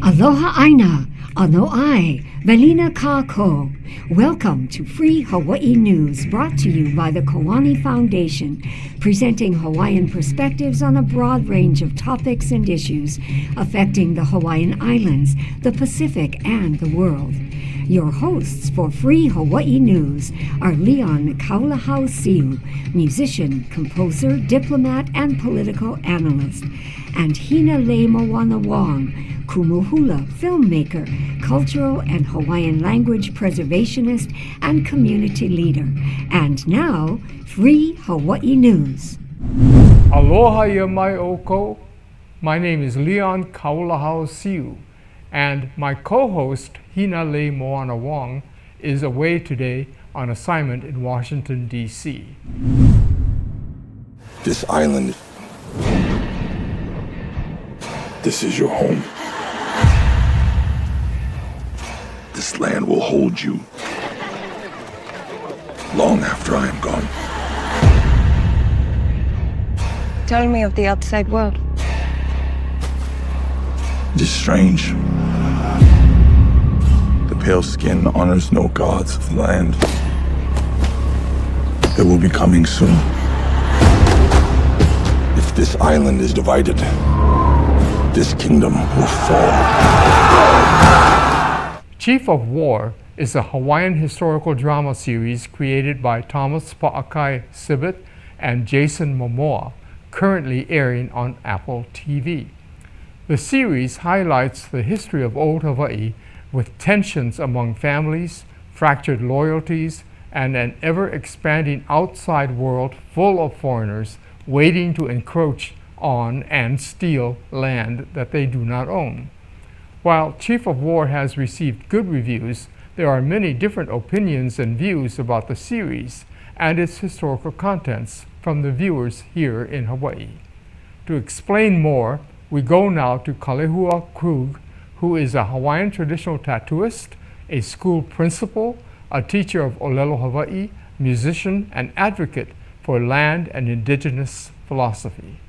Aloha aina, ano ai, velina kako. Welcome to Free Hawaii News, brought to you by the Koani Foundation, presenting Hawaiian perspectives on a broad range of topics and issues affecting the Hawaiian Islands, the Pacific, and the world. Your hosts for Free Hawaii News are Leon Kaulahau-Siu, musician, composer, diplomat, and political analyst, and Hinaleimoana Wong, Kumu filmmaker, cultural and Hawaiian language preservationist, and community leader. And now, Free Hawaii News. Aloha yamai oko. My name is Leon Kaulahau-Siu, and my co-host Hinaleimoana Wong is away today on assignment in Washington, D.C. This island, this is your home. This land will hold you long after I am gone. Tell me of the outside world. It is strange. The pale skin honors no gods of the land. They will be coming soon. If this island is divided, this kingdom will fall. Chief of War is a Hawaiian historical drama series created by Thomas Pa'akai Sibit and Jason Momoa, currently airing on Apple TV. The series highlights the history of old Hawaii with tensions among families, fractured loyalties, and an ever-expanding outside world full of foreigners waiting to encroach on and steal land that they do not own. While Chief of War has received good reviews, there are many different opinions and views about the series and its historical contents from the viewers here in Hawaii. To explain more, we go now to Kalehua Krug, who is a Hawaiian traditional tattooist, a school principal, a teacher of Olelo, Hawaii, musician, and advocate for land and indigenous philosophy.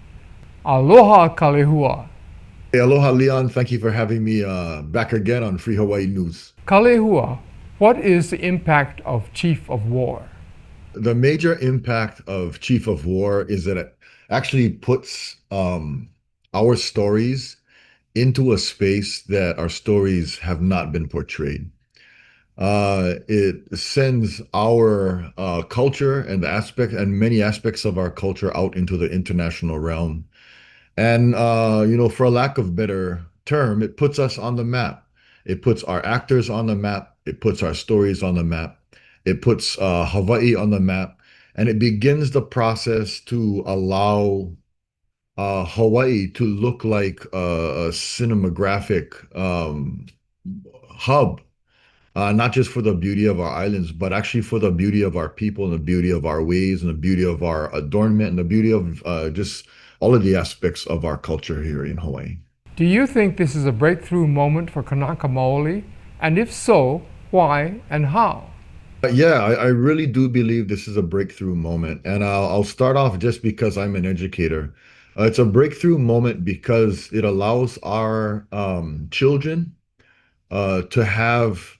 Aloha, Kalehua. Hey, aloha, Leon. Thank you for having me back again on Free Hawaii News. Kalehua, what is the impact of Chief of War? The major impact of Chief of War is that it actually puts our stories into a space that our stories have not been portrayed. It sends our culture and many aspects of our culture out into the international realm. And, for a lack of better term, it puts us on the map. It puts our actors on the map. It puts our stories on the map. It puts Hawaii on the map. And it begins the process to allow Hawaii to look like a cinematographic hub, not just for the beauty of our islands, but actually for the beauty of our people and the beauty of our ways and the beauty of our adornment and the beauty of just all of the aspects of our culture here in Hawaii. Do you think this is a breakthrough moment for Kanaka Maoli? And if so, why and how? Yeah, I really do believe this is a breakthrough moment. And I'll start off just because I'm an educator. It's a breakthrough moment because it allows our children to have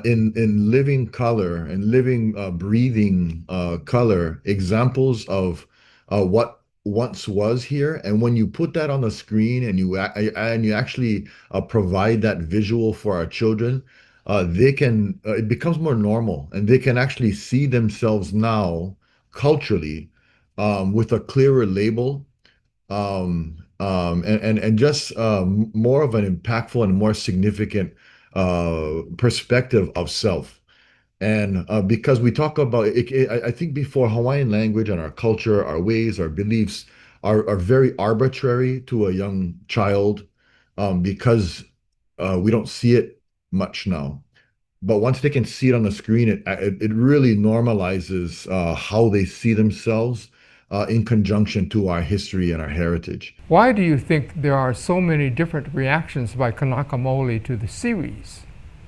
in living color and living, breathing color examples of what once was here. And when you put that on the screen and you actually provide that visual for our children, they can it becomes more normal, and they can actually see themselves now culturally with a clearer label, and just more of an impactful and more significant perspective of self. And because we talk about it, I think before, Hawaiian language and our culture, our ways, our beliefs are very arbitrary to a young child, because we don't see it much now. But once they can see it on the screen, it really normalizes how they see themselves in conjunction to our history and our heritage. Why do you think there are so many different reactions by Kanaka Maoli to the series?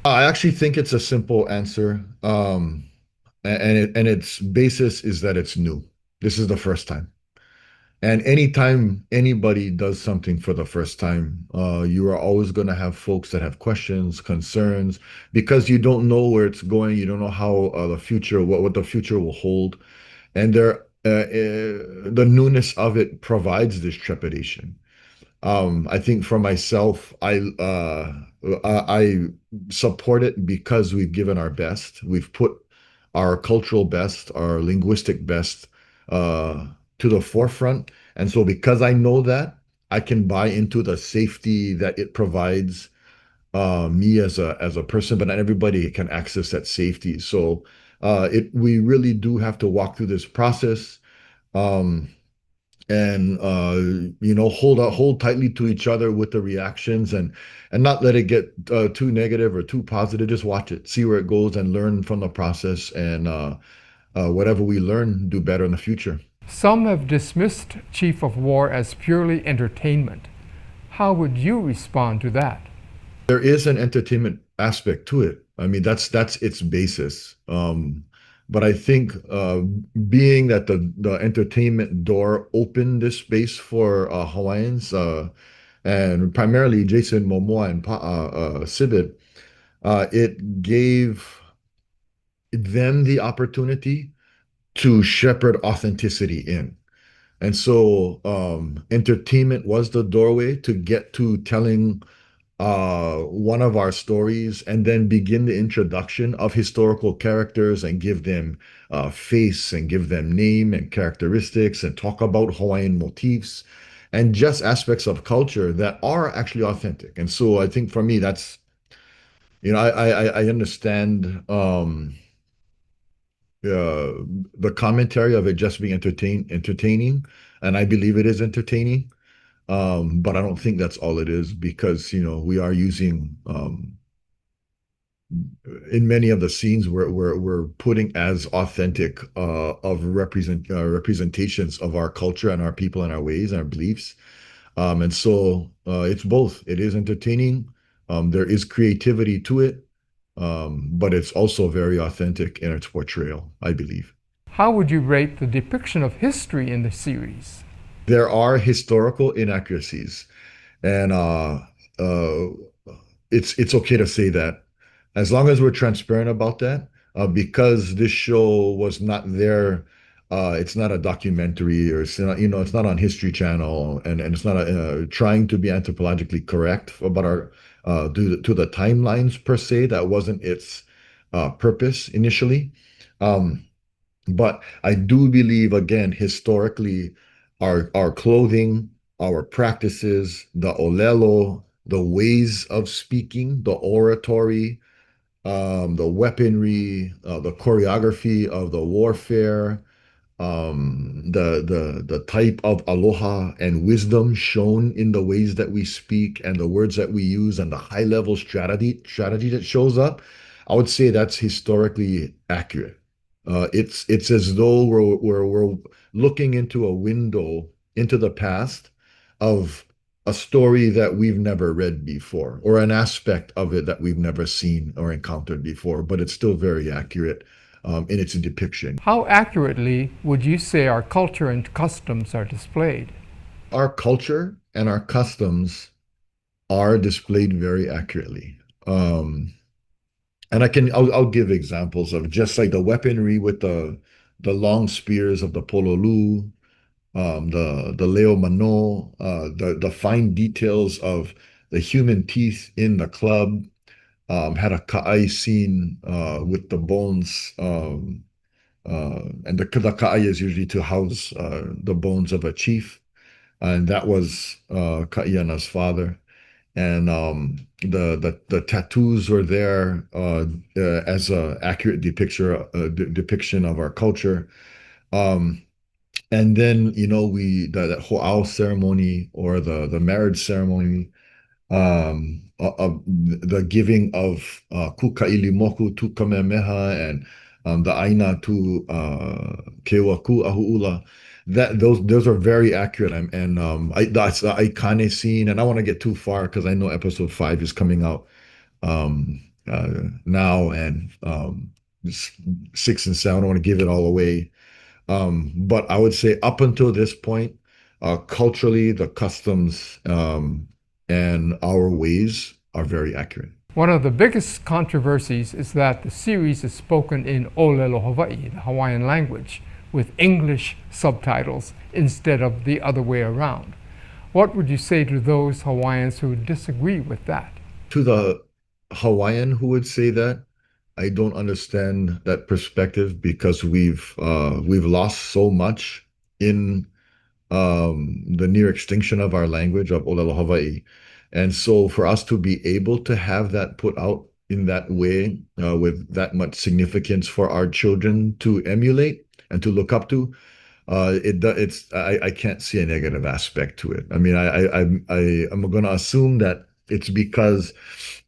I actually think it's a simple answer, and its basis is that it's new. This is the first time. And anytime anybody does something for the first time, you are always going to have folks that have questions, concerns, because you don't know where it's going. You don't know how the future, what the future will hold. And the newness of it provides this trepidation. I think for myself, I support it because we've given our best. We've put our cultural best, our linguistic best, to the forefront. And so because I know that, I can buy into the safety that it provides me as a person, but not everybody can access that safety. So it we really do have to walk through this process. Um, and hold tightly to each other with the reactions, and not let it get too negative or too positive. Just watch it, see where it goes, and learn from the process, and whatever we learn, do better in the future. Some have dismissed Chief of War as purely entertainment. How would you respond to that? There is an entertainment aspect to it. I mean, that's its basis. But I think being that the entertainment door opened this space for Hawaiians, and primarily Jason Momoa and Sibit, it gave them the opportunity to shepherd authenticity in. And so entertainment was the doorway to get to telling one of our stories, and then begin the introduction of historical characters and give them face and give them name and characteristics and talk about Hawaiian motifs and just aspects of culture that are actually authentic. And so I think for me, that's, I understand the commentary of it just being entertaining, and I believe it is entertaining. But I don't think that's all it is, because we are using in many of the scenes we're putting as authentic of representations of our culture and our people and our ways and our beliefs. And so it's both. It is entertaining. There is creativity to it, but it's also very authentic in its portrayal, I believe. How would you rate the depiction of history in the series? There are historical inaccuracies, and uh, it's okay to say that, as long as we're transparent about that. Because this show was not there. It's not a documentary, or it's not on History Channel, and it's not trying to be anthropologically correct about our to the timelines per se. That wasn't its purpose initially. Um, but I do believe, again, historically, our clothing, our practices, the Olelo, the ways of speaking, the oratory, the weaponry, the choreography of the warfare, the type of aloha and wisdom shown in the ways that we speak and the words that we use, and the high level strategy that shows up. I would say that's historically accurate. It's as though we're looking into a window into the past of a story that we've never read before, or an aspect of it that we've never seen or encountered before, but it's still very accurate in its depiction. How accurately would you say our culture and customs are displayed? Our culture and our customs are displayed very accurately. And I'll give examples of just like the weaponry with the long spears of the pololu, the leo mano, the fine details of the human teeth in the club. Had a ka'ai scene with the bones, and the ka'ai is usually to house the bones of a chief, and that was Ka'iana's father. And the tattoos were there as a accurate depiction of our culture. Um, and then the ho'au ceremony, or the marriage ceremony, the giving of kuka'ilimoku tu kamehameha, and the aina tu kewaku ahu'ula. That those are very accurate. And that's the Aikane scene. And I want to get too far because I know episode 5 is coming out now, and 6 and 7. I don't want to give it all away. But I would say up until this point, culturally, the customs and our ways are very accurate. One of the biggest controversies is that the series is spoken in Olelo, Hawaii, the Hawaiian language, with English subtitles instead of the other way around. What would you say to those Hawaiians who disagree with that? To the Hawaiian who would say that, I don't understand that perspective because we've lost so much in the near extinction of our language of Olelo Hawaii. And so for us to be able to have that put out in that way, with that much significance for our children to emulate and to look up to, I can't see a negative aspect to it. I mean, I'm going to assume that it's because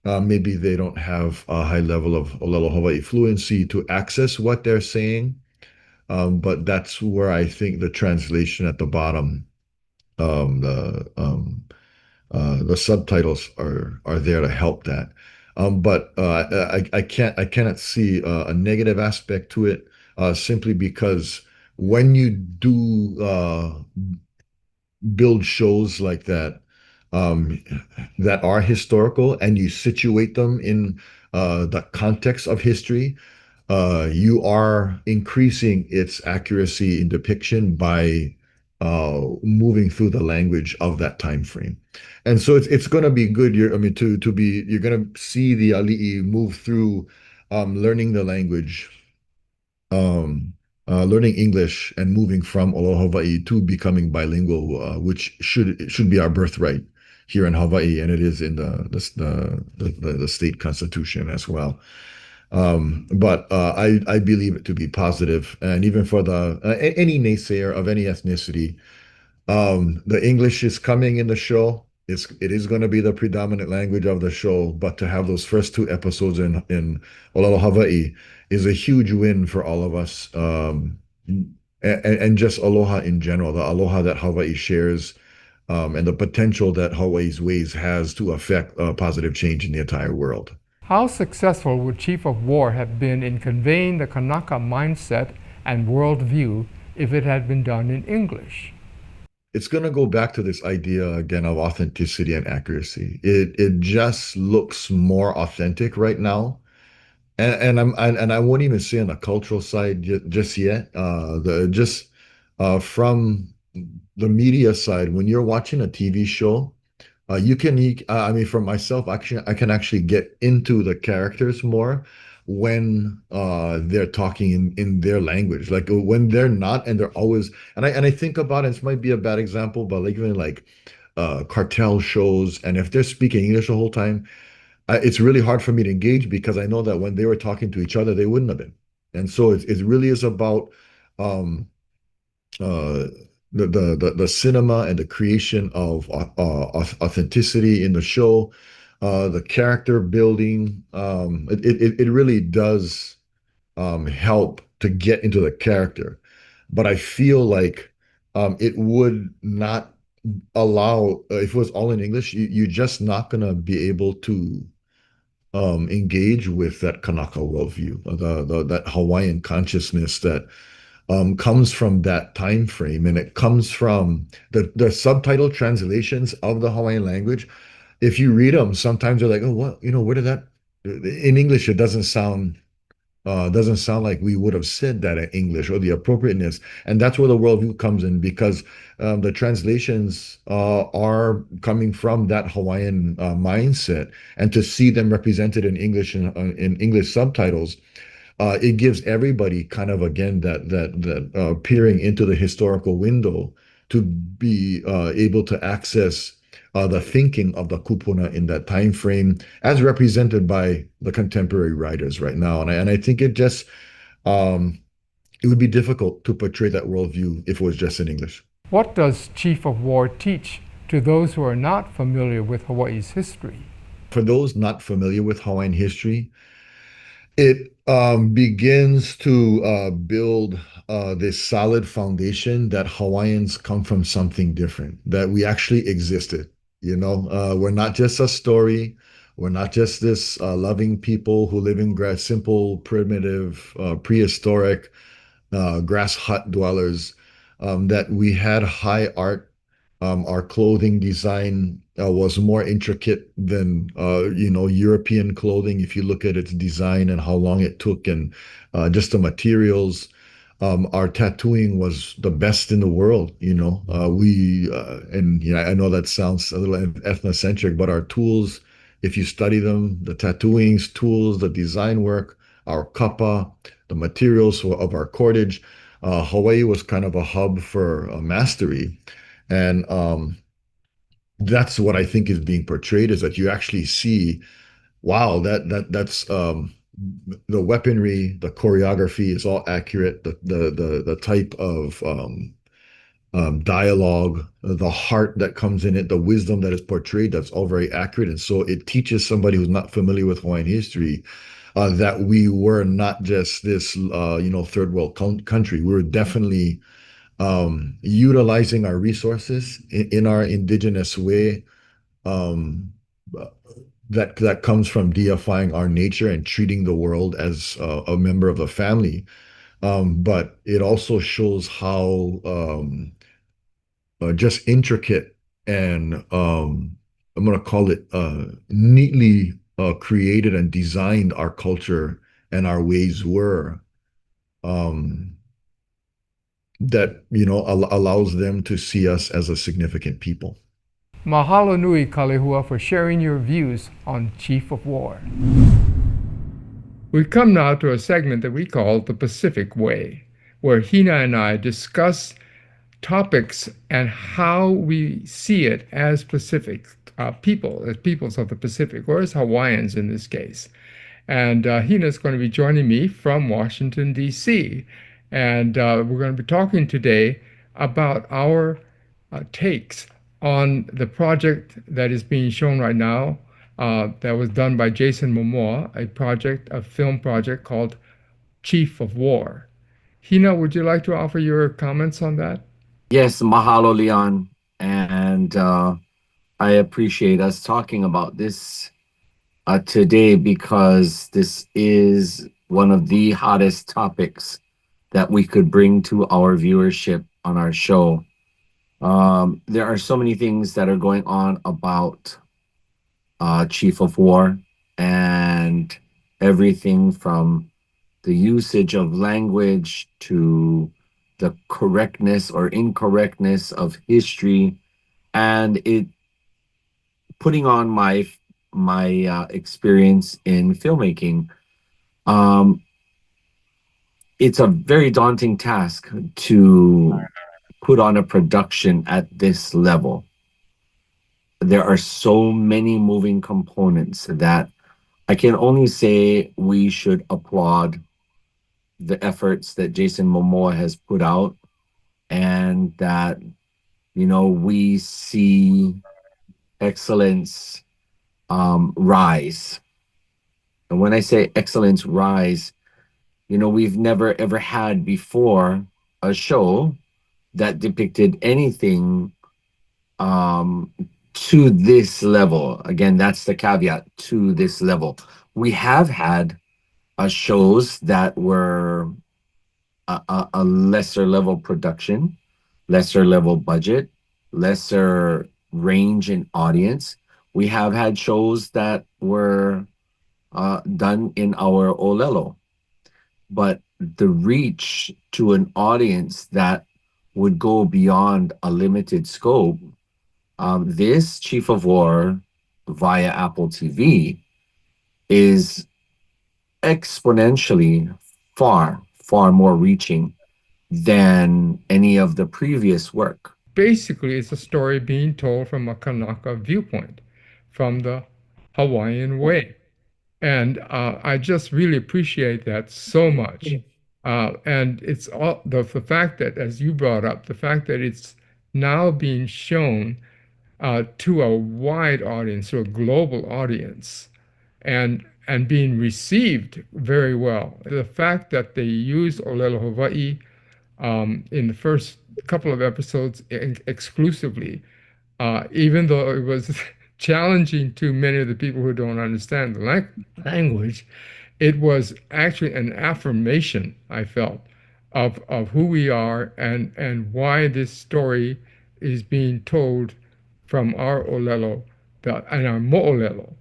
maybe they don't have a high level of Olelo Hawaii fluency to access what they're saying. But that's where I think the translation at the bottom, um, the um, the subtitles are there to help that. But I cannot see a negative aspect to it, simply because when you do build shows like that, um, that are historical and you situate them in the context of history, you are increasing its accuracy in depiction by moving through the language of that time frame. And so it's going to be good. I mean, to be you're going to see the ali'i move through learning the language, um, learning English, and moving from Aloha Hawaii to becoming bilingual, which should be our birthright here in Hawaii, and it is in the state constitution as well. But I believe it to be positive, and even for the any naysayer of any ethnicity, the English is coming in the show. It is going to be the predominant language of the show, but to have those first two episodes in Olelo Hawaii is a huge win for all of us, and just aloha in general, the aloha that Hawaii shares, and the potential that Hawaii's ways has to affect positive change in the entire world. How successful would Chief of War have been in conveying the Kanaka mindset and worldview if it had been done in English? It's going to go back to this idea again of authenticity and accuracy. It just looks more authentic right now, and I won't even say on the cultural side just yet. The just From the media side, when you're watching a TV show, I mean, for myself, actually, I can actually get into the characters more when they're talking in their language. Like when they're not, and they're always, and I think about it, this might be a bad example, but like even like cartel shows, and if they're speaking English the whole time, it's really hard for me to engage because I know that when they were talking to each other, they wouldn't have been. And so it really is about um, uh, the cinema and the creation of authenticity in the show, the character building. It really does help to get into the character, but I feel like it would not allow, if it was all in English, you're just not gonna be able to engage with that Kanaka worldview, that Hawaiian consciousness that comes from that time frame, and it comes from the subtitle translations of the Hawaiian language. If you read them, sometimes they're like, oh, what, where did that? In English, it doesn't sound like we would have said that in English, or the appropriateness. And that's where the worldview comes in, because the translations are coming from that Hawaiian mindset, and to see them represented in English and in English subtitles, it gives everybody kind of, again, that peering into the historical window to be able to access the thinking of the kupuna in that time frame, as represented by the contemporary writers right now. And I think um, it would be difficult to portray that worldview if it was just in English. What does Chief of War teach to those who are not familiar with Hawaii's history? For those not familiar with Hawaiian history, it begins to build this solid foundation that Hawaiians come from something different, that we actually existed. We're not just a story. We're not just this loving people who live in simple, primitive, prehistoric grass hut dwellers. That we had high art Our clothing design was more intricate than European clothing. If you look at its design and how long it took, and just the materials, our tattooing was the best in the world. We and I know that sounds a little ethnocentric, but our tools, if you study them, the tattooings, tools, the design work, our kapa, the materials of our cordage, Hawaii was kind of a hub for mastery. And that's what I think is being portrayed, is that you actually see, wow, that's the weaponry, the choreography is all accurate. The type of dialogue, the heart that comes in it, the wisdom that is portrayed, that's all very accurate. And so it teaches somebody who's not familiar with Hawaiian history that we were not just this, third world country. We were definitely utilizing our resources in our indigenous way, um, that comes from deifying our nature and treating the world as a member of the family. But it also shows how just intricate and I'm going to call it neatly created and designed our culture and our ways were. Um, that allows them to see us as a significant people. Mahalo nui, Kalehua, for sharing your views on Chief of War. We come now to a segment that we call the Pacific Way, where Hina and I discuss topics and how we see it as Pacific people, as peoples of the Pacific, or as Hawaiians in this case. And Hina is going to be joining me from Washington, D.C. And we're going to be talking today about our takes on the project that is being shown right now, that was done by Jason Momoa, a film project called Chief of War. Hina, would you like to offer your comments on that? Yes, mahalo, Leon. And I appreciate us talking about this today, because this is one of the hottest topics that we could bring to our viewership on our show. There are so many things that are going on about Chief of War, and everything from the usage of language to the correctness or incorrectness of history, and it putting on my experience in filmmaking. It's a very daunting task to put on a production at this level. There are so many moving components that I can only say we should applaud the efforts that Jason Momoa has put out, and that, we see excellence rise. And when I say excellence rise, we've never ever had before a show that depicted anything to this level. Again, that's the caveat, to this level. We have had shows that were a lesser level production, lesser level budget, lesser range in audience. We have had shows that were done in our Olelo, but the reach to an audience that would go beyond a limited scope, this Chief of War via Apple TV is exponentially far, far more reaching than any of the previous work. Basically, it's a story being told from a Kanaka viewpoint, from the Hawaiian way. And I just really appreciate that so much. And it's all the fact that, as you brought up, the fact that it's now being shown to a wide audience, to a global audience, and being received very well. The fact that they used Olelo Hawaii in the first couple of episodes exclusively, even though it was challenging to many of the people who don't understand the language, it was actually an affirmation, I felt, of who we are and why this story is being told from our Olelo and our Mo'olelo.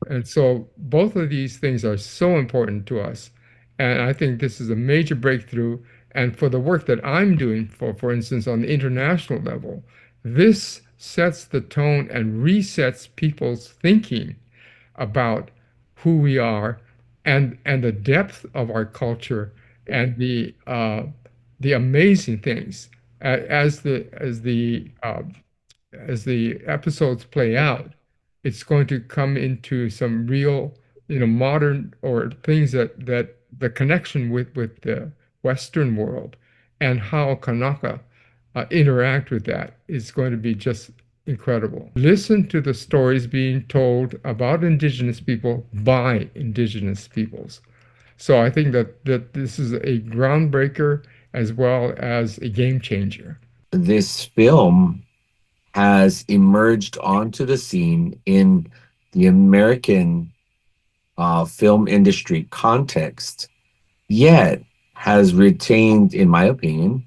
And so both of these things are so important to us. And I think this is a major breakthrough. And for the work that I'm doing, for instance, on the international level, this sets the tone and resets people's thinking about who we are and the depth of our culture and the amazing things as the episodes play out, it's going to come into some real, modern or things that the connection with the Western world and how Kanaka interact with that is going to be just incredible. Listen to the stories being told about Indigenous people by Indigenous peoples. So I think that this is a groundbreaker as well as a game changer. This film has emerged onto the scene in the American film industry context, yet has retained, in my opinion,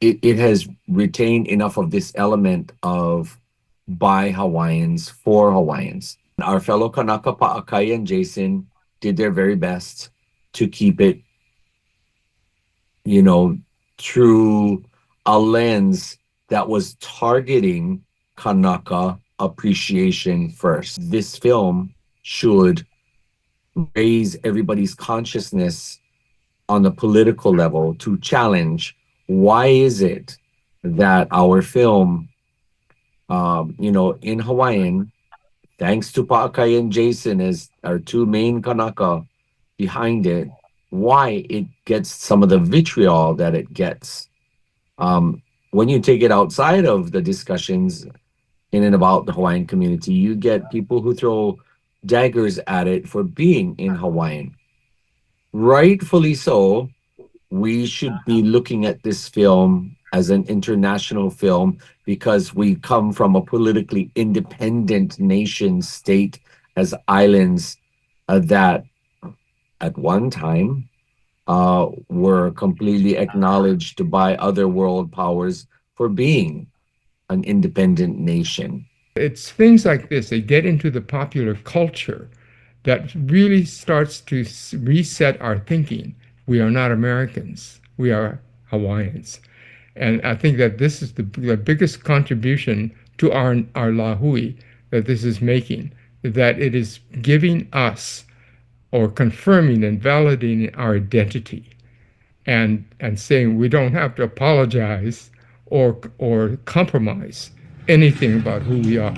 it has retained enough of this element of by Hawaiians for Hawaiians. Our fellow Kanaka Pa'akai and Jason did their very best to keep it, through a lens that was targeting Kanaka appreciation first. This film should raise everybody's consciousness on the political level to challenge why is it that our film, in Hawaiian, thanks to Pa'akai and Jason as our two main Kanaka behind it, why it gets some of the vitriol that it gets. When you take it outside of the discussions in and about the Hawaiian community, you get people who throw daggers at it for being in Hawaiian. Rightfully so, we should be looking at this film as an international film because we come from a politically independent nation state as islands that at one time were completely acknowledged by other world powers for being an independent nation. It's things like this, they get into the popular culture that really starts to reset our thinking. We are not Americans, we are Hawaiians. And I think that this is the biggest contribution to our lahui that this is making, that it is giving us or confirming and validating our identity and saying we don't have to apologize or compromise anything about who we are.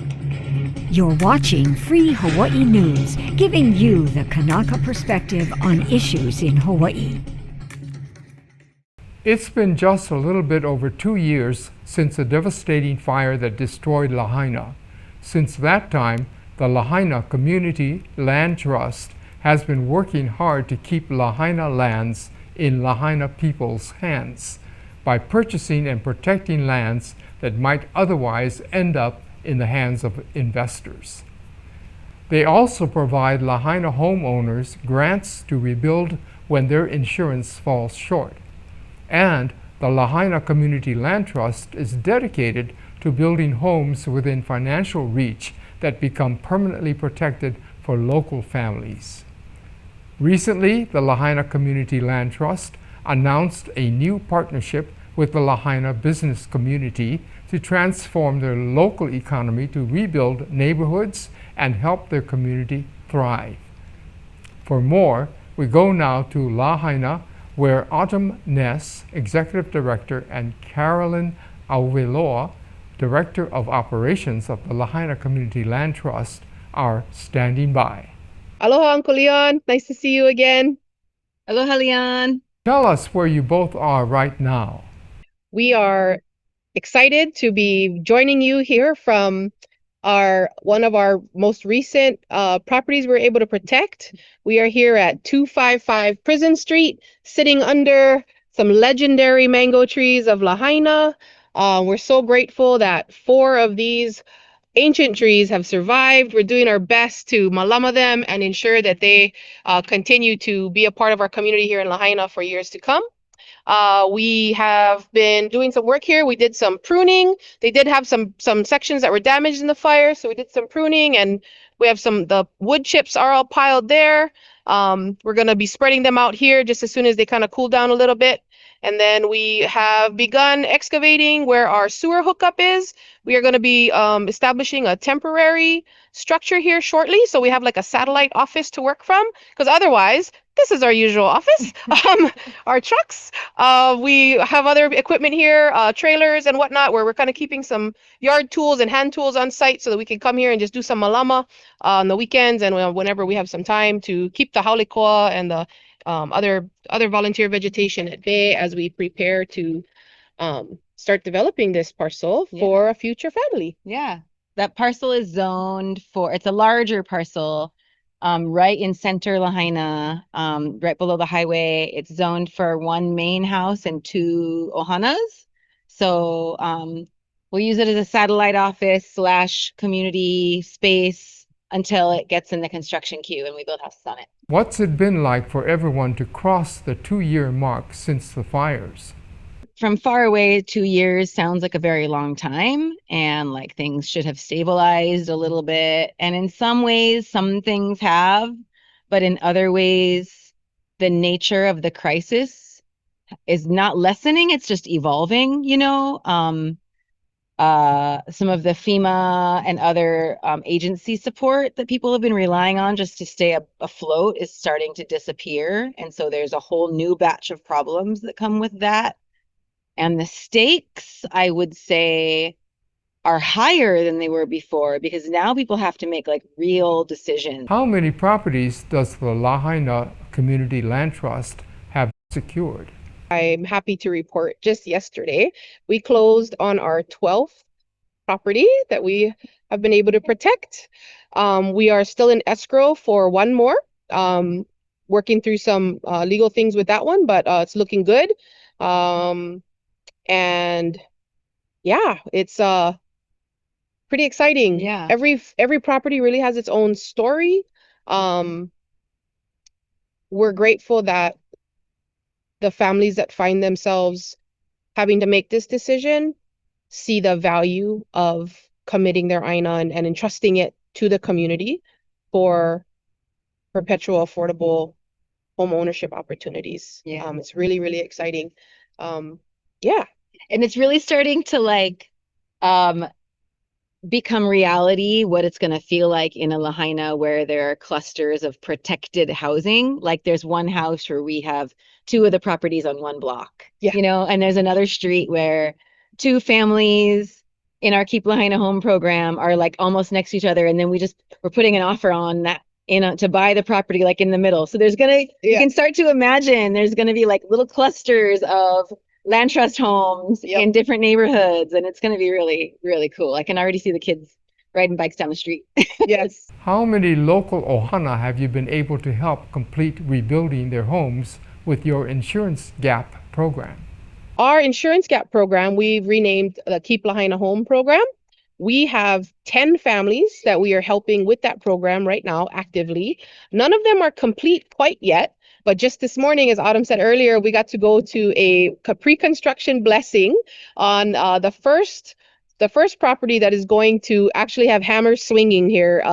You're watching Free Hawaii News, giving you the Kanaka perspective on issues in Hawaii. It's been just a little bit over 2 years since the devastating fire that destroyed Lahaina. Since that time, the Lahaina Community Land Trust has been working hard to keep Lahaina lands in Lahaina people's hands by purchasing and protecting lands that might otherwise end up in the hands of investors. They also provide Lahaina homeowners grants to rebuild when their insurance falls short. And the Lahaina Community Land Trust is dedicated to building homes within financial reach that become permanently protected for local families. Recently, the Lahaina Community Land Trust announced a new partnership with the Lahaina business community to transform their local economy to rebuild neighborhoods and help their community thrive. For more, we go now to Lahaina, where Autumn Ness, Executive Director, and Carolyn Auveloa, Director of Operations of the Lahaina Community Land Trust, are standing by. Aloha, Uncle Leon. Nice to see you again. Aloha, Leon. Tell us where you both are right now. We are excited to be joining you here from one of our most recent properties we're able to protect. We are here at 255 Prison Street, sitting under some legendary mango trees of Lahaina. We're so grateful that 4 of these ancient trees have survived. We're doing our best to malama them and ensure that they continue to be a part of our community here in Lahaina for years to come. We have been doing some work here. We did some pruning. They did have some sections that were damaged in the fire, so we did some pruning, and we have the wood chips are all piled there. We're going to be spreading them out here just as soon as they kind of cool down a little bit. And then we have begun excavating where our sewer hookup is. We are going to be establishing a temporary structure here shortly, so we have like a satellite office to work from, because otherwise this is our usual office. Our trucks, we have other equipment here, trailers and whatnot, where we're kind of keeping some yard tools and hand tools on site so that we can come here and just do some malama on the weekends and whenever we have some time to keep the haulikoa and the other volunteer vegetation at bay as we prepare to start developing this parcel for a future family. Yeah, that parcel is zoned for, it's a larger parcel, right in center Lahaina, right below the highway. It's zoned for one main house and 2 ohanas. So we'll use it as a satellite office / community space until it gets in the construction queue and we build houses on it. What's it been like for everyone to cross the 2-year mark since the fires? From far away, 2 years sounds like a very long time, and like things should have stabilized a little bit. And in some ways, some things have, but in other ways, the nature of the crisis is not lessening, it's just evolving, you know. Some of the FEMA and other agency support that people have been relying on just to stay afloat is starting to disappear. And so there's a whole new batch of problems that come with that. And the stakes, I would say, are higher than they were before, because now people have to make like real decisions. How many properties does the Lahaina Community Land Trust have secured? I'm happy to report just yesterday, we closed on our 12th property that we have been able to protect. We are still in escrow for one more, working through some legal things with that one, but it's looking good. And yeah, it's pretty exciting. Yeah. Every property really has its own story. We're grateful that the families that find themselves having to make this decision see the value of committing their aina and entrusting it to the community for perpetual affordable home ownership opportunities. Yeah. It's really, really exciting. Yeah. And it's really starting to like become reality what it's going to feel like in a Lahaina where there are clusters of protected housing. Like there's one house where we have 2 of the properties on one block, you know, and there's another street where 2 families in our Keep Lahaina Home program are like almost next to each other. And then we're putting an offer on that to buy the property like in the middle. So there's you can start to imagine there's going to be like little clusters of land trust homes in different neighborhoods, and it's going to be really, really cool. I can already see the kids riding bikes down the street. Yes. How many local ohana have you been able to help complete rebuilding their homes with your insurance gap program? Our insurance gap program, we've renamed the Keep Lahaina Home program. We have 10 families that we are helping with that program right now actively. None of them are complete quite yet. But just this morning, as Autumn said earlier, we got to go to a pre-construction blessing on the first property that is going to actually have hammers swinging here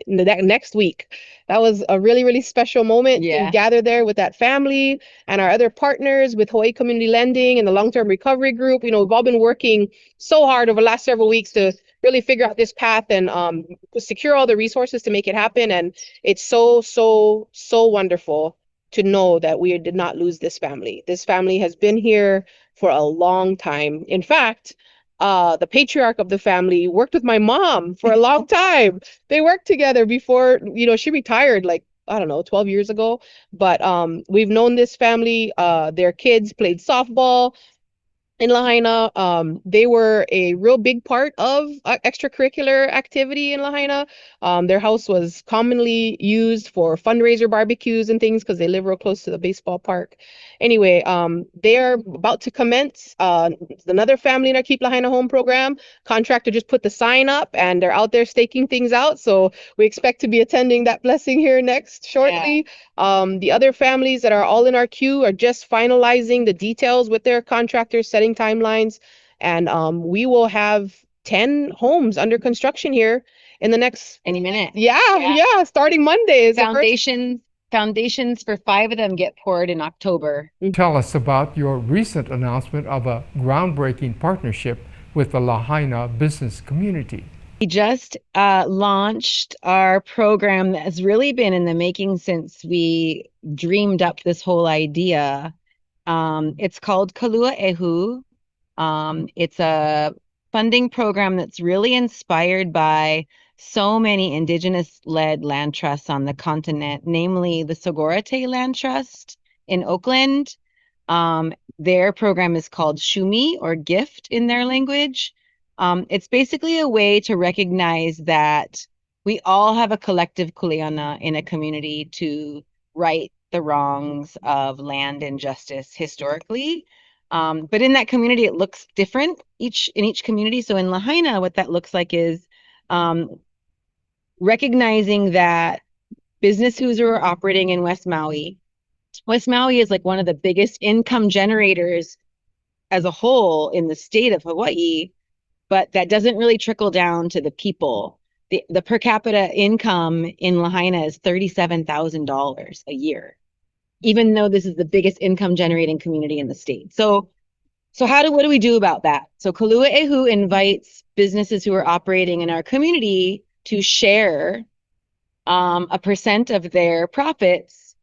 next week. That was a really, really special moment to gather there with that family and our other partners with Hawaii Community Lending and the Long-Term Recovery Group. You know, we've all been working so hard over the last several weeks to really figure out this path and secure all the resources to make it happen. And it's so, so, so wonderful to know that we did not lose this family. This family has been here for a long time. In fact, the patriarch of the family worked with my mom for a long time. They worked together before, you know, she retired like, I don't know, 12 years ago. But we've known this family. Their kids played softball in Lahaina. They were a real big part of extracurricular activity in Lahaina. Their house was commonly used for fundraiser barbecues and things because they live real close to the baseball park. Anyway, they are about to commence another family in our Keep Lahaina Home program. Contractor just put the sign up and they're out there staking things out. So we expect to be attending that blessing here next shortly. The other families that are all in our queue are just finalizing the details with their contractors, setting timelines, and we will have 10 homes under construction here in the next Any minute. Yeah, starting Monday is Foundations for 5 of them get poured in October. Tell us about your recent announcement of a groundbreaking partnership with the Lahaina business community. We just launched our program that has really been in the making since we dreamed up this whole idea. It's called Kalua Ehu. It's a funding program that's really inspired by so many indigenous-led land trusts on the continent, namely the Sogorea Land Trust in Oakland. Their program is called Shumi, or gift in their language. It's basically a way to recognize that we all have a collective kuleana in a community to right the wrongs of land injustice historically. But in that community, it looks different in each community. So in Lahaina, what that looks like is recognizing that businesses who are operating in West Maui is like one of the biggest income generators as a whole in the state of Hawaii, but that doesn't really trickle down to the people. The per capita income in Lahaina is $37,000 a year, even though this is the biggest income generating community in the state. So what do we do about that? So Kalua Ehu invites businesses who are operating in our community to share a percent of their profits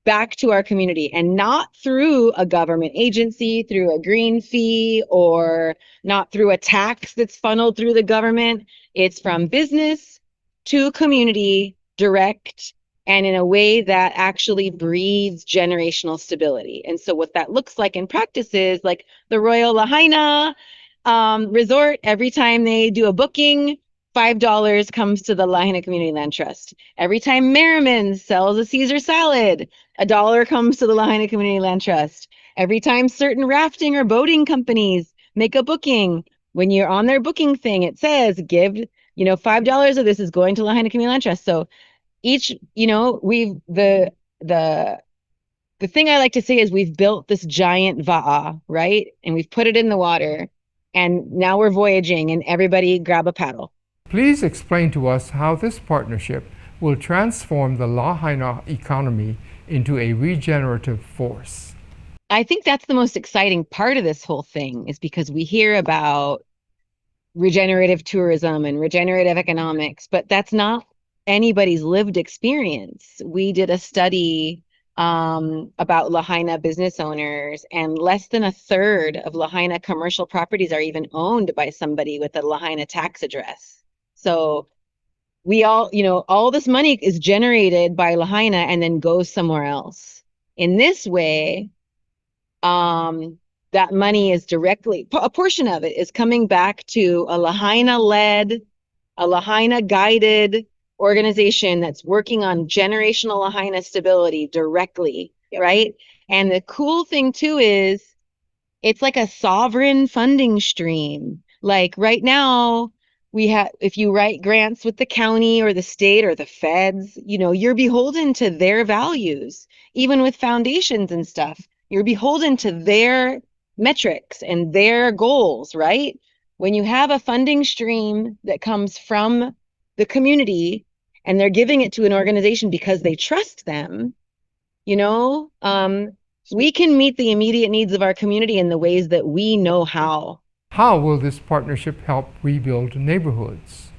back to our community, and not through a government agency, through a green fee, or not through a tax that's funneled through the government. It's from business to community, direct, and in a way that actually breeds generational stability. And so what that looks like in practice is like the Royal Lahaina Resort, every time they do a booking, $5 comes to the Lahaina Community Land Trust. Every time Merriman sells a Caesar salad, $1 comes to the Lahaina Community Land Trust. Every time certain rafting or boating companies make a booking, when you're on their booking thing, it says give, $5 of this is going to Lahaina Community Land Trust. So each, the thing I like to say is we've built this giant va'a, right? And we've put it in the water, and now we're voyaging, and everybody grab a paddle. Please explain to us how this partnership will transform the Lahaina economy into a regenerative force. I think that's the most exciting part of this whole thing, is because we hear about regenerative tourism and regenerative economics, but that's not anybody's lived experience. We did a study about Lahaina business owners, and less than a third of Lahaina commercial properties are even owned by somebody with a Lahaina tax address. So we all this money is generated by Lahaina and then goes somewhere else. In this way, that money is a portion of it is coming back to a Lahaina-led, a Lahaina-guided organization that's working on generational Lahaina stability directly, right? And the cool thing too is it's like a sovereign funding stream. Like right now, if you write grants with the county or the state or the feds, you're beholden to their values. Even with foundations and stuff, you're beholden to their metrics and their goals, right? When you have a funding stream that comes from the community and they're giving it to an organization because they trust them, we can meet the immediate needs of our community in the ways that we know how. How will this partnership help rebuild neighborhoods?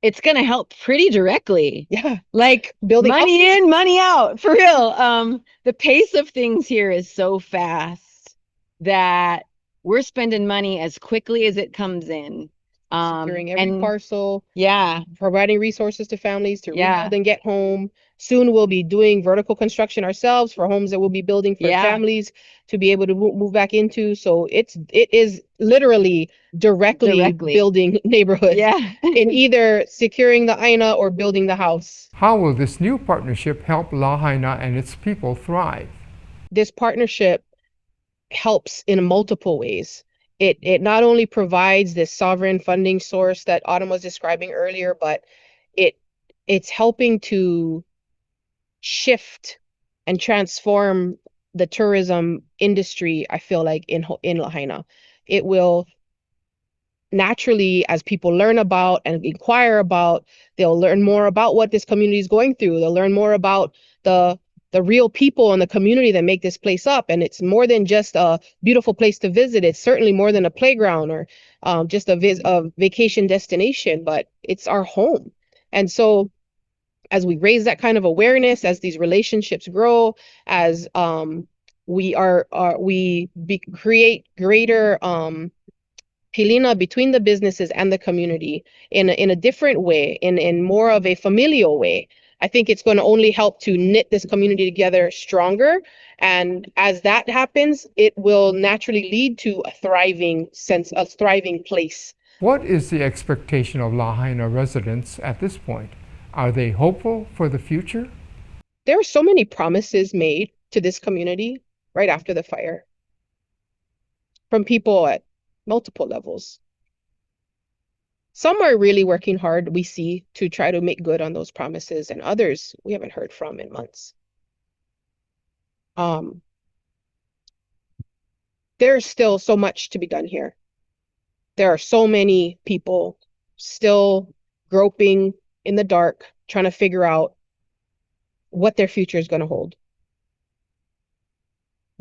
It's going to help pretty directly. Yeah. Like building money in, money out, for real. The pace of things here is so fast that we're spending money as quickly as it comes in. Securing every and parcel, yeah, providing resources to families to Yeah. rebuild and get home. Soon we'll be doing vertical construction ourselves for homes that we'll be building for Yeah. families to be able to move back into. So it is literally directly building neighborhoods yeah. in either securing the aina or building the house. How will this new partnership help Lahaina and its people thrive? This partnership helps in multiple ways. It not only provides this sovereign funding source that Autumn was describing earlier, but it's helping to shift and transform the tourism industry, I feel like, in Lahaina. It will naturally, as people learn about and inquire about, they'll learn more about what this community is going through. They'll learn more about the real people in the community that make this place up. And it's more than just a beautiful place to visit. It's certainly more than a playground or just a vacation destination, but it's our home. And so as we raise that kind of awareness, as these relationships grow, as create greater pilina between the businesses and the community in a different way, in more of a familial way, I think it's going to only help to knit this community together stronger. And as that happens, it will naturally lead to a thriving place. What is the expectation of Lahaina residents at this point? Are they hopeful for the future? There are so many promises made to this community right after the fire from people at multiple levels. Some are really working hard, we see, to try to make good on those promises, and others we haven't heard from in months. There's still so much to be done here. There are so many people still groping in the dark, trying to figure out what their future is going to hold.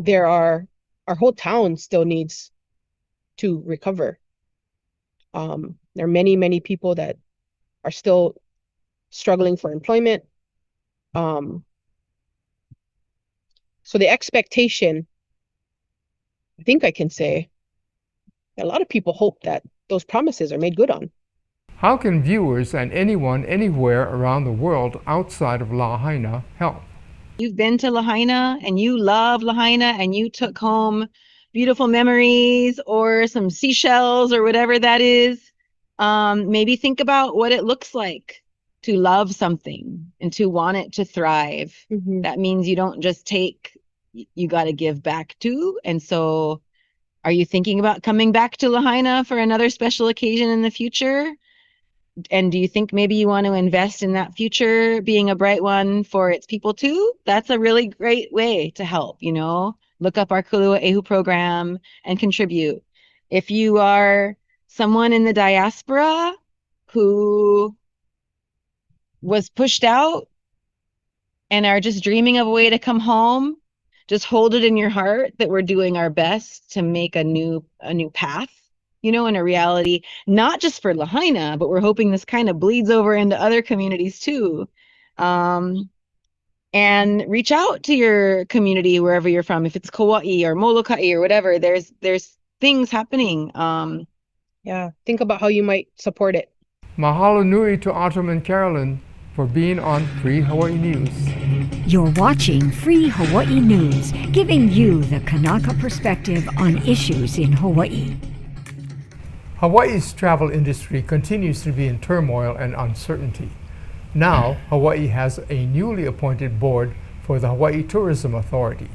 Our whole town still needs to recover. There are many, many people that are still struggling for employment. So the expectation, I think I can say, a lot of people hope that those promises are made good on. How can viewers and anyone anywhere around the world outside of Lahaina help? You've been to Lahaina and you love Lahaina and you took home beautiful memories or some seashells or whatever that is. Maybe think about what it looks like to love something and to want it to thrive. Mm-hmm. That means you don't just take, you got to give back too. And so are you thinking about coming back to Lahaina for another special occasion in the future? And do you think maybe you want to invest in that future being a bright one for its people too? That's a really great way to help, Look up our Kulua Ehu program and contribute. If you are someone in the diaspora who was pushed out and are just dreaming of a way to come home, just hold it in your heart that we're doing our best to make a new path, in a reality, not just for Lahaina, but we're hoping this kind of bleeds over into other communities too. And reach out to your community wherever you're from. If it's Kauai or Molokai or whatever, there's things happening. Yeah, think about how you might support it. Mahalo nui to Autumn and Carolyn for being on Free Hawaii News. You're watching Free Hawaii News, giving you the Kanaka perspective on issues in Hawaii. Hawaii's travel industry continues to be in turmoil and uncertainty. Now, Hawaii has a newly appointed board for the Hawaii Tourism Authority.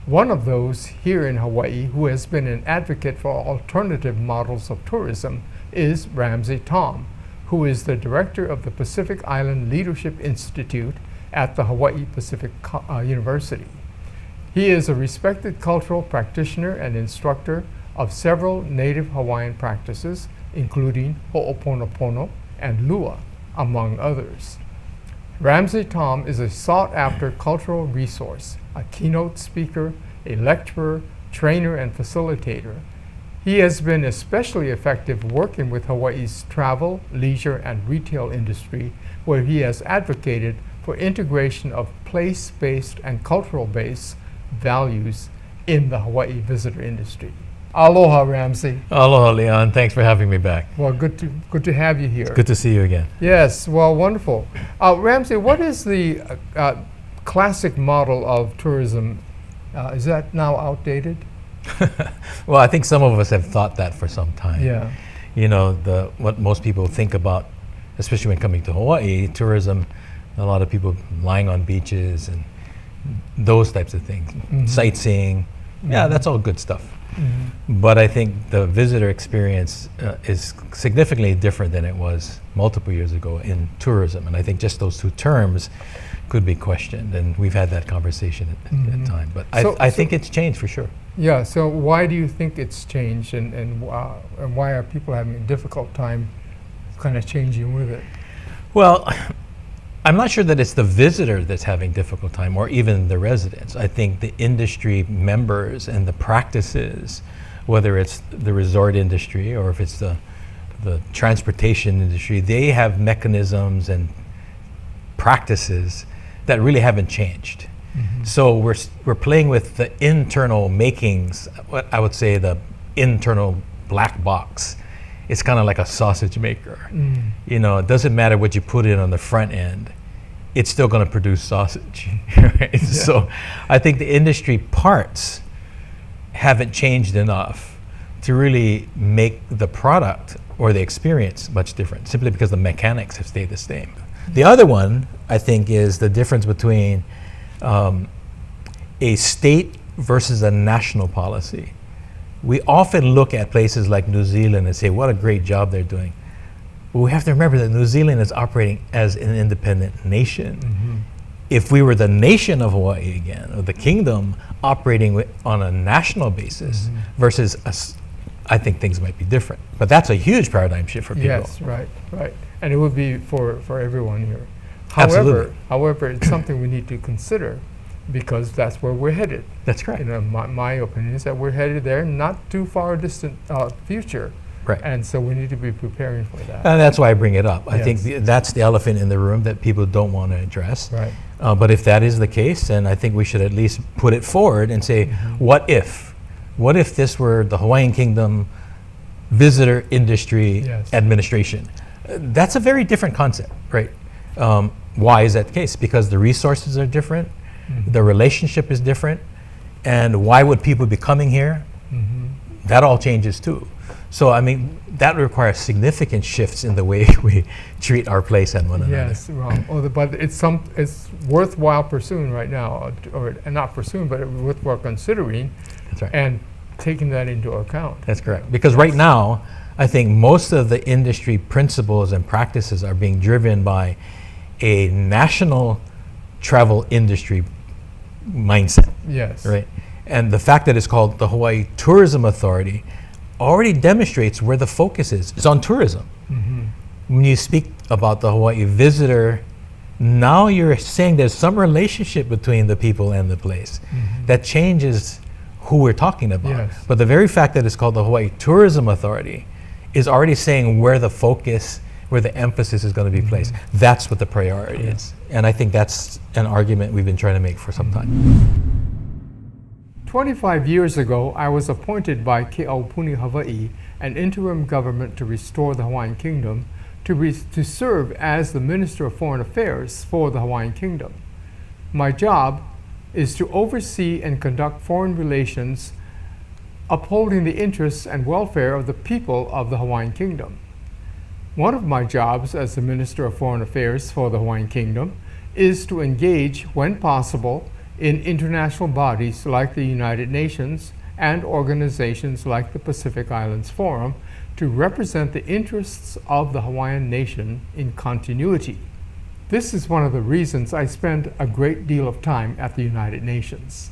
One of those here in Hawaii who has been an advocate for alternative models of tourism is Ramsey Tom, who is the director of the Pacific Island Leadership Institute at the Hawaii Pacific University. He is a respected cultural practitioner and instructor of several native Hawaiian practices, including Ho'oponopono and Lua, among others. Ramsey Tom is a sought-after cultural resource, a keynote speaker, a lecturer, trainer, and facilitator. He has been especially effective working with Hawaii's travel, leisure, and retail industry, where he has advocated for integration of place-based and cultural-based values in the Hawaii visitor industry. Aloha, Ramsey. Aloha, Leon. Thanks for having me back. Well, good to have you here. Good to see you again. Yes, well, wonderful. Ramsey, what is the classic model of tourism? Is that now outdated? Well, I think some of us have thought that for some time. Yeah. You know, what most people think about, especially when coming to Hawaii, tourism, a lot of people lying on beaches and those types of things, sightseeing. Yeah, that's all good stuff. But I think the visitor experience is significantly different than it was multiple years ago in tourism. And I think just those two terms could be questioned. And we've had that conversation at time. But I think it's changed for sure. Yeah, so why do you think it's changed and why are people having a difficult time kind of changing with it? Well, I'm not sure that it's the visitor that's having difficult time or even the residents. I think the industry members and the practices, whether it's the resort industry or if it's the transportation industry, they have mechanisms and practices that really haven't changed. So we're playing with the internal makings, what I would say the internal black box. It's kind of like a sausage maker. You know, it doesn't matter what you put in on the front end, it's still going to produce sausage. Right? Yeah. So I think the industry parts haven't changed enough to really make the product or the experience much different, simply because the mechanics have stayed the same. The other one, I think, is the difference between a state versus a national policy. We often look at places like New Zealand and say, what a great job they're doing. But we have to remember that New Zealand is operating as an independent nation. If we were the nation of Hawaii again, or the kingdom operating on a national basis versus us, I think things might be different. But that's a huge paradigm shift for people. Yes, right. And it would be for everyone here. Absolutely. However, it's something we need to consider because that's where we're headed. That's correct. You know, my opinion is that we're headed there, not too far a distant future. Right. And so we need to be preparing for that. And that's why I bring it up. I Yes. think that's the elephant in the room that people don't want to address. Right. But if that is the case, then I think we should at least put it forward and say, what if? What if this were the Hawaiian Kingdom Visitor Industry Yes. Administration? That's a very different concept, right? Why is that the case? Because the resources are different, the relationship is different, and why would people be coming here? That all changes too. So I mean, that requires significant shifts in the way we treat our place and one another. Yes, well, but it's worthwhile pursuing right now, or not pursuing, but worthwhile considering. That's right. And taking that into account. That's correct. Because right now, I think most of the industry principles and practices are being driven by a national travel industry mindset. Yes. Right. And the fact that it's called the Hawaii Tourism Authority already demonstrates where the focus is. It's on tourism. When you speak about the Hawaii visitor, now you're saying there's some relationship between the people and the place. That changes who we're talking about. Yes. But the very fact that it's called the Hawaii Tourism Authority is already saying where the focus, where the emphasis is going to be placed. That's what the priority is. And I think that's an argument we've been trying to make for some time. 25 years ago, I was appointed by Keʻaupuni Hawaii, an interim government to restore the Hawaiian Kingdom, to serve as the Minister of Foreign Affairs for the Hawaiian Kingdom. My job is to oversee and conduct foreign relations, upholding the interests and welfare of the people of the Hawaiian Kingdom. One of my jobs as the Minister of Foreign Affairs for the Hawaiian Kingdom is to engage, when possible, in international bodies like the United Nations and organizations like the Pacific Islands Forum to represent the interests of the Hawaiian nation in continuity. This is one of the reasons I spend a great deal of time at the United Nations.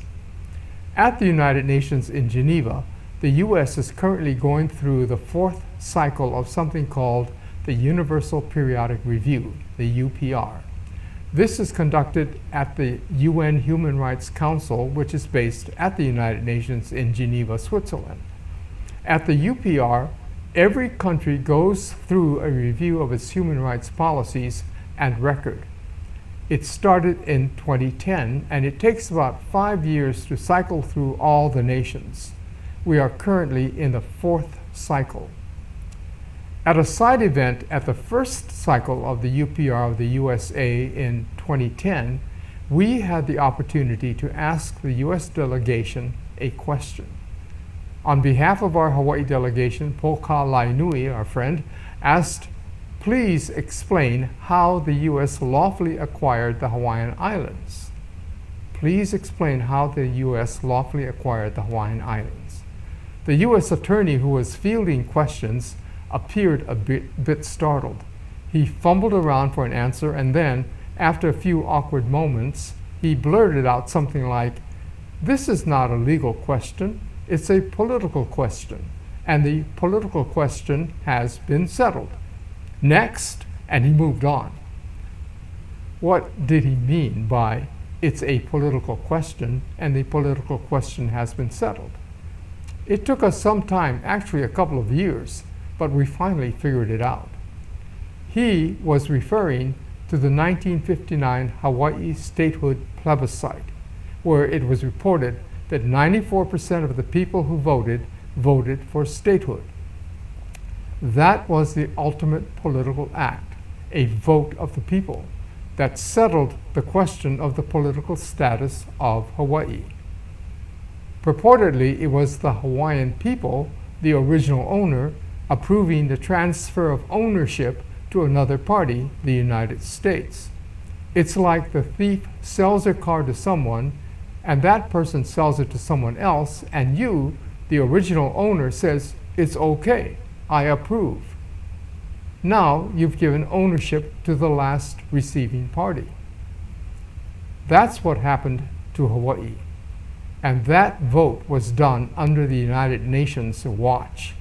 At the United Nations in Geneva, the U.S. is currently going through the fourth cycle of something called the Universal Periodic Review, the UPR. This is conducted at the UN Human Rights Council, which is based at the United Nations in Geneva, Switzerland. At the UPR, every country goes through a review of its human rights policies and record. It started in 2010, and it takes about 5 years to cycle through all the nations. we are currently in the 4th cycle. At a side event at the first cycle of the UPR of the USA in 2010, we had the opportunity to ask the U.S. delegation a question. On behalf of our Hawaii delegation, Poka Lainui, our friend, asked, please explain how the U.S. lawfully acquired the Hawaiian Islands. Please explain how the U.S. lawfully acquired the Hawaiian Islands. The U.S. attorney who was fielding questions appeared a bit startled. He fumbled around for an answer, and then, after a few awkward moments, he blurted out something like, "This is not a legal question, it's a political question, and the political question has been settled. Next," and he moved on. What did he mean by, "It's a political question, and the political question has been settled"? It took us some time, actually a couple of years, but we finally figured it out. He was referring to the 1959 Hawaii statehood plebiscite, where it was reported that 94% of the people who voted for statehood. That was the ultimate political act, a vote of the people, that settled the question of the political status of Hawaii. Purportedly, it was the Hawaiian people, the original owner, approving the transfer of ownership to another party, the United States. It's like the thief sells their car to someone, and that person sells it to someone else, and you, the original owner, says, "It's okay, I approve." Now you've given ownership to the last receiving party. That's what happened to Hawaii, and that vote was done under the United Nations watch.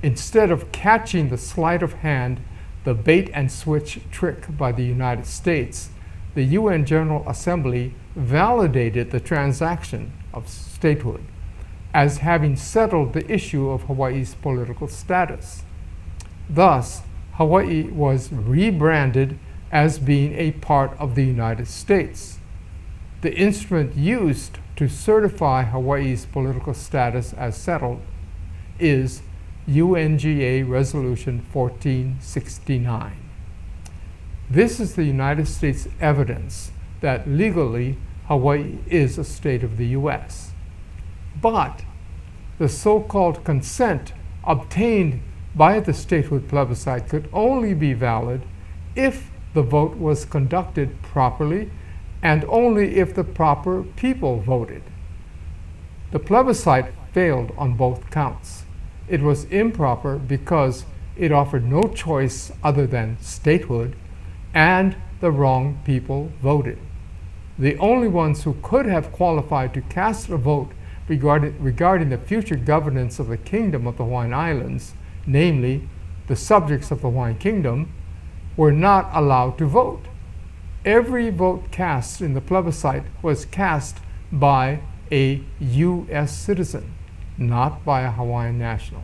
Instead of catching the sleight of hand, the bait and switch trick by the United States, the UN General Assembly validated the transaction of statehood as having settled the issue of Hawaii's political status. Thus, Hawaii was rebranded as being a part of the United States. The instrument used to certify Hawaii's political status as settled is UNGA Resolution 1469. This is the United States evidence that legally Hawaii is a state of the U.S. But the so-called consent obtained by the statehood plebiscite could only be valid if the vote was conducted properly and only if the proper people voted. The plebiscite failed on both counts. It was improper because it offered no choice other than statehood, and the wrong people voted. The only ones who could have qualified to cast a vote regarding the future governance of the Kingdom of the Hawaiian Islands, namely the subjects of the Hawaiian Kingdom, were not allowed to vote. Every vote cast in the plebiscite was cast by a U.S. citizen, not by a Hawaiian national.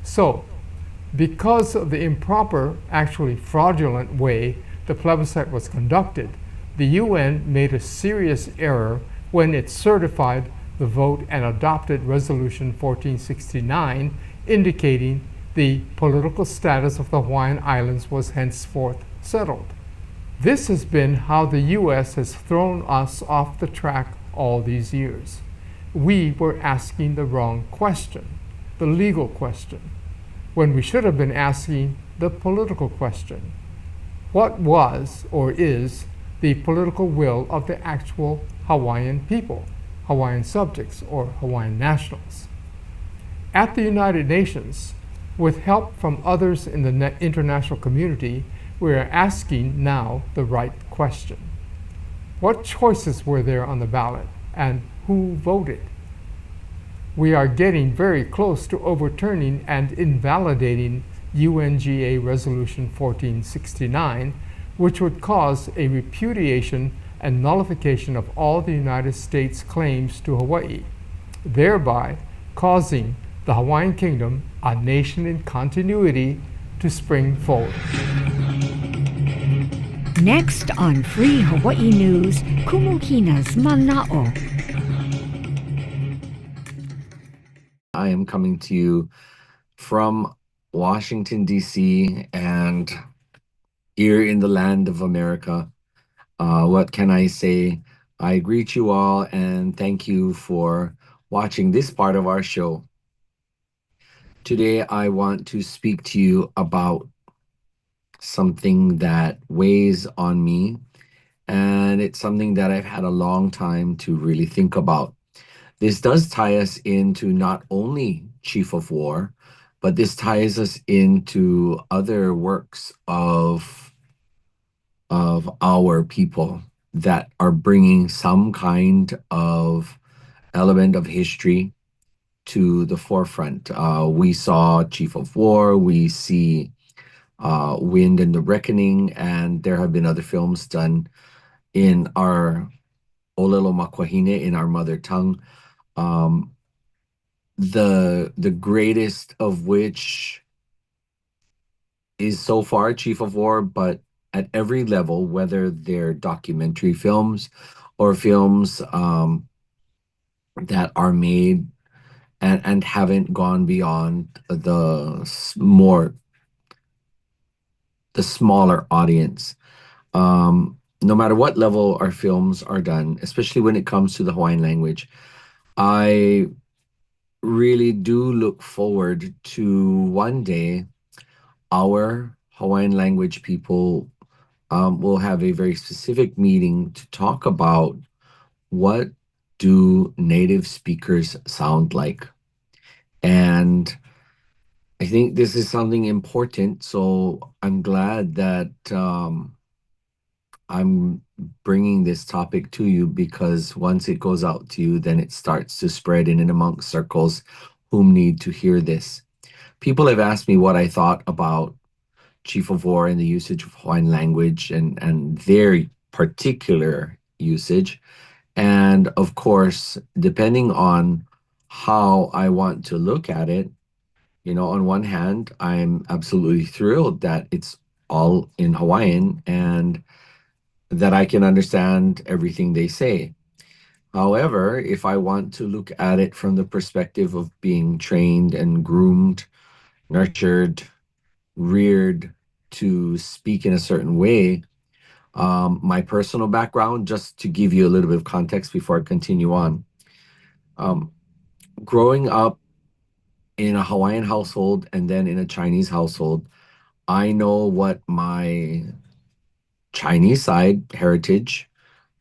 So, because of the improper, actually fraudulent way the plebiscite was conducted, the UN made a serious error when it certified the vote and adopted Resolution 1469, indicating the political status of the Hawaiian Islands was henceforth settled. This has been how the U.S. has thrown us off the track all these years. We were asking the wrong question, the legal question, when we should have been asking the political question. What was or is the political will of the actual Hawaiian people, Hawaiian subjects, or Hawaiian nationals? At the United Nations, with help from others in the international community, we are asking now the right question. What choices were there on the ballot, and who voted? We are getting very close to overturning and invalidating UNGA Resolution 1469, which would cause a repudiation and nullification of all the United States claims to Hawaii, thereby causing the Hawaiian Kingdom, a nation in continuity, to spring forward. Next on Free Hawaii News, Kumu Hinaʻs Mana'o. I am coming to you from Washington, D.C., and here in the land of America. What can I say? I greet you all and thank you for watching this part of our show. Today, I want to speak to you about something that weighs on me, and it's something that I've had a long time to really think about. This does tie us into not only Chief of War, but this ties us into other works of our people that are bringing some kind of element of history to the forefront. We saw Chief of War, we see Wind and the Reckoning, and there have been other films done in our Olelo Makwahine, in our mother tongue. The greatest of which is so far Chief of War, but at every level, whether they're documentary films or films that are made and haven't gone beyond the smaller audience. No matter what level our films are done, especially when it comes to the Hawaiian language, I really do look forward to one day our Hawaiian language people will have a very specific meeting to talk about what do native speakers sound like. And I think this is something important. So I'm glad that I'm bringing this topic to you, because once it goes out to you, then it starts to spread in and amongst circles whom need to hear this. People have asked me what I thought about Chief of War and the usage of Hawaiian language and their particular usage. And of course, depending on how I want to look at it, on one hand, I'm absolutely thrilled that it's all in Hawaiian and that I can understand everything they say. However, if I want to look at it from the perspective of being trained and groomed, nurtured, reared to speak in a certain way, my personal background, just to give you a little bit of context before I continue on. Growing up in a Hawaiian household and then in a Chinese household, I know what my Chinese side heritage,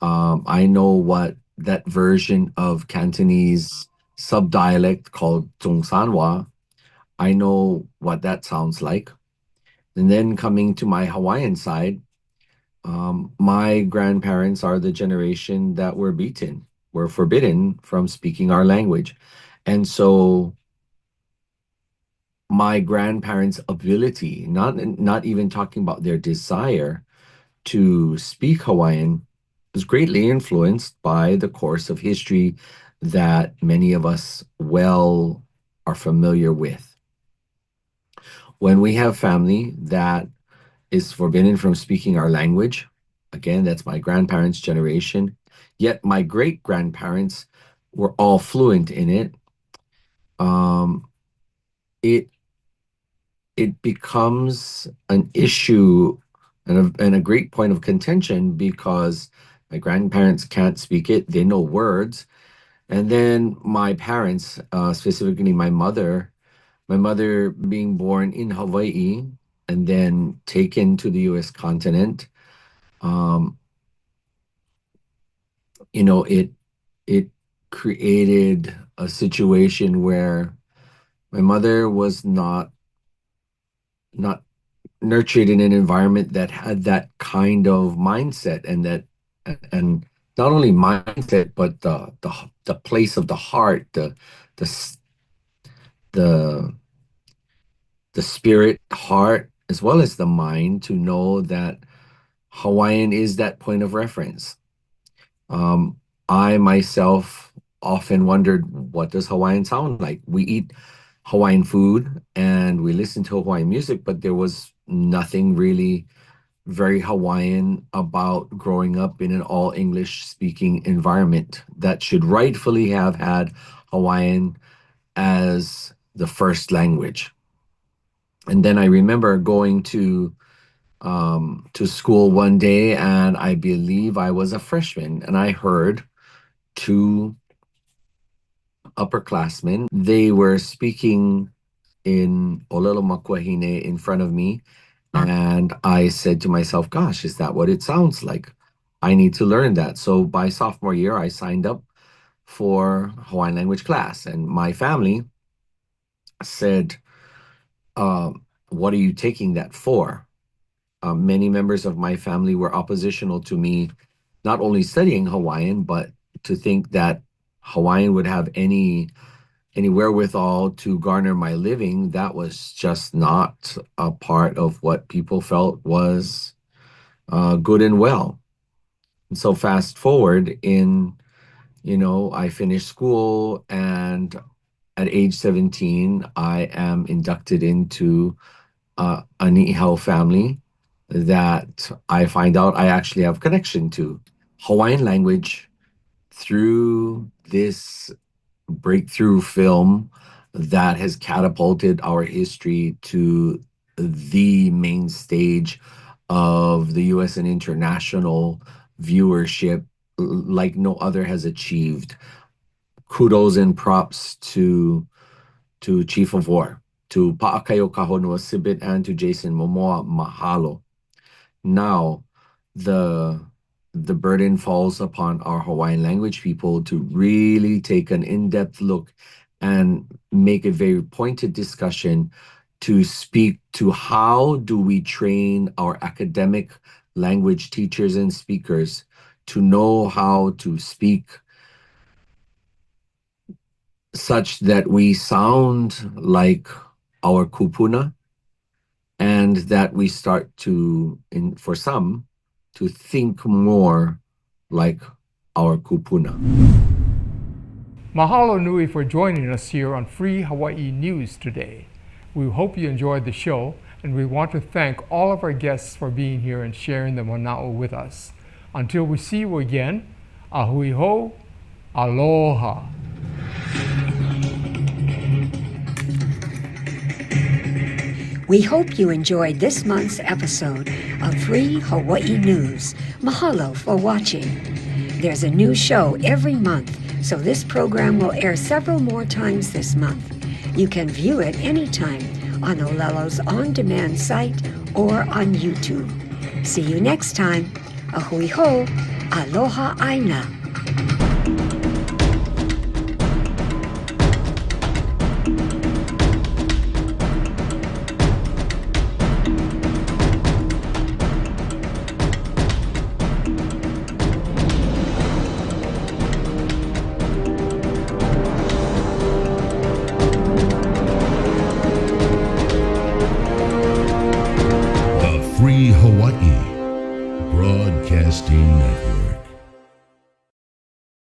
I know what that version of Cantonese subdialect called Zhongsanwa, I know what that sounds like. And then coming to my Hawaiian side, my grandparents are the generation that were forbidden from speaking our language. And so my grandparents' ability, not even talking about their desire to speak Hawaiian, was greatly influenced by the course of history that many of us well are familiar with. When we have family that is forbidden from speaking our language, again, that's my grandparents' generation, yet my great-grandparents were all fluent in it, it becomes an issue and a great point of contention, because my grandparents can't speak it, they know words. And then my parents, specifically my mother being born in Hawaii and then taken to the US continent, it created a situation where my mother was not nurtured in an environment that had that kind of mindset, and not only mindset, but the place of the heart, the the spirit, heart, as well as the mind, to know that Hawaiian is that point of reference. I myself often wondered, what does Hawaiian sound like? We eat Hawaiian food and we listen to Hawaiian music, but there was nothing really very Hawaiian about growing up in an all English speaking environment that should rightfully have had Hawaiian as the first language. And then I remember going to school one day, and I believe I was a freshman, and I heard two upperclassmen. They were speaking in Olelo Makuahine in front of me, and I said to myself, gosh, is that what it sounds like? I need to learn that. So by sophomore year, I signed up for Hawaiian language class, and my family said, what are you taking that for? Many members of my family were oppositional to me not only studying Hawaiian, but to think that Hawaiian would have any wherewithal to garner my living. That was just not a part of what people felt was good and well. And so fast forward I finished school, and at age 17, I am inducted into a Ni'ihau family that I find out I actually have connection to. Hawaiian language through this breakthrough film that has catapulted our history to the main stage of the US and international viewership like no other has achieved. Kudos and props to Chief of War, to Paʻakaio Kahonua Sibit, and to Jason Momoa. Mahalo. Now, the burden falls upon our Hawaiian language people to really take an in-depth look and make a very pointed discussion to speak to how do we train our academic language teachers and speakers to know how to speak such that we sound like our kupuna, and that we start to, for some, to think more like our kupuna. Mahalo nui for joining us here on Free Hawaii News today. We hope you enjoyed the show, and we want to thank all of our guests for being here and sharing the mana'o with us. Until we see you again, ahui ho, aloha. We hope you enjoyed this month's episode of Free Hawaii News. Mahalo for watching. There's a new show every month, so this program will air several more times this month. You can view it anytime on Olelo's on-demand site or on YouTube. See you next time. Ahui ho, aloha aina. Free Hawaii Broadcasting Network.